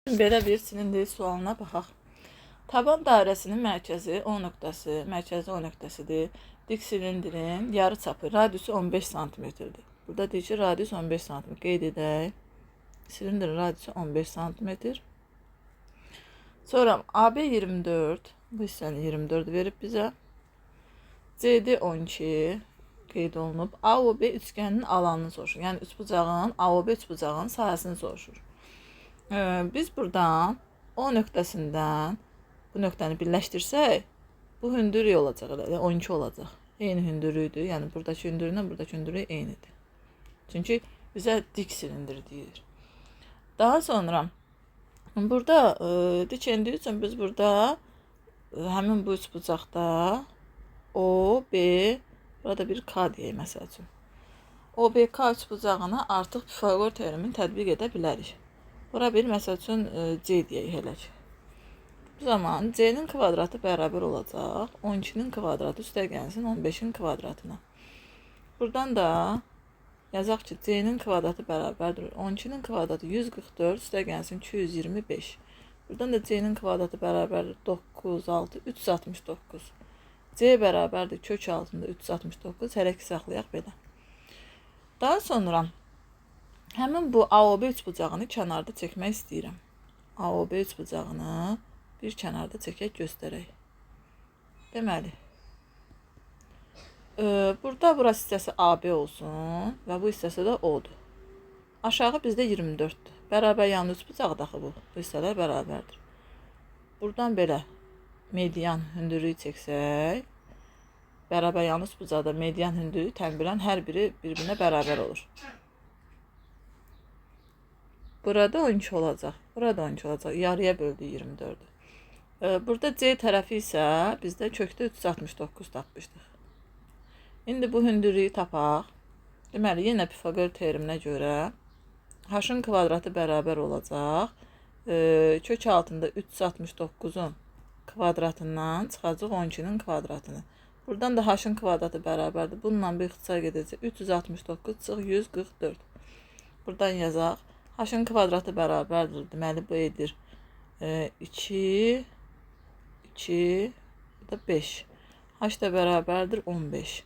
Belə bir silindir sualına baxaq. Taban dairəsinin mərkəzi O nöqtəsi, mərkəzi O nöqtəsidir. Dik silindirin yarıçapı, radiusu 15 cm-dir. Burada deyir ki, radius 15 cm. Qeyd edək. Silindirin radiusu 15 cm. Sonra AB 24, bu hissəni 24 verib bizə. CD 12 qeyd olunub. AOB üçgəninin alanını soruşur. Yəni üçbucağın, AOB üçbucağının sahəsini soruşur. Biz buradan O nöqtəsindən bu nöqtəni birləşdirsək, bu hündürlük olacaq, 12 olacaq. Eyni hündürlükdür. Yəni buradakı hündürlüklə buradakı hündürlük eynidir. Çünki bizə dik silindir deyir. Daha sonra burada dik endiyi üçün biz burada həmin bu üçbucaqda OB, burada bir K deyək məsəl üçün. OBK üçbucağına artıq Pifaqor teoremini tətbiq edə bilərik. Bura bir məsəl üçün C deyək elə ki. Bu zaman C'nin kvadratı bərabər olacaq 12-nin kvadratı üstəgəlsin 15-in kvadratına. Buradan da yazaq ki, C'nin kvadratı bərabərdir 12-nin kvadratı 144 üstəgəlsin 225. Buradan da C'nin kvadratı bərabərdir 9, 6, 369. C bərabərdir kök altında 369. Hər iki saxlayaq belə. Daha sonra həmin bu AOB üçbucağını kənarda çəkmək istəyirəm. AOB üçbucağını bir kənarda çəkək, göstərək. Deməli, burada burası hissəsi AB olsun və bu hissəsi də O'dur. Aşağı bizdə 24-dür. Bərabər yanlı üçbucaq daxı bu hissələr bərabərdir. Buradan belə median hündürlüyü çəksək, bərabər yanlı üçbucaqda median hündürlüyü təxminən hər biri bir-birinə bərabər olur. Burada 12 olacaq, burada 12 olacaq. Yarıya böldü 24-dür. Burada C tərəfi isə bizdə kökdə 369 tapmışdıq. İndi bu hündürlüyü tapaq. Deməli, yenə Pifaqor teoreminə görə H-ın kvadratı bərabər olacaq. Kök altında 369-un kvadratından çıxacaq 12-nin kvadratını. Buradan da H-ın kvadratı bərabərdir. Bununla bir ixtisar gedəcək. 369 çıx 144. Buradan yazaq. H-ın kvadratı bərabərdir. Deməli, bu edir 2, 2, bu da 5. H da bərabərdir 15.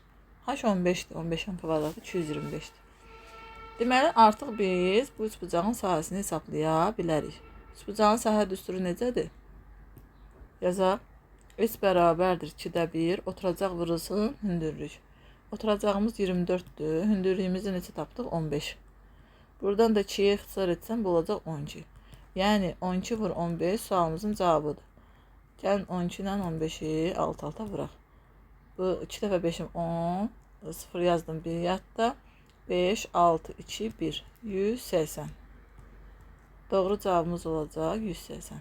H 15'dir. 15'in kvadratı 225'dir. Deməli, artıq biz bu üçbucağın sahəsini hesablaya bilərik. Üçbucağın sahə düsturu necədir? Yazaq. H bərabərdir 2-də 1. Oturacaq vurulsun hündürlük. Oturacağımız 24'dür. Hündürlüyümüzü neçə tapdıq? 15. Buradan da 2'yə ixtisar etsəm, bu olacaq 12. Yəni 12 vur 15 sualımızın cavabıdır. Gəlin 12 ilə 15'i alt-alta vuraq. Bu 2 dəfə 5'im 10. 0 yazdım 1 yadda. 5, 6, 2, 1. 180. Doğru cavabımız olacaq 180.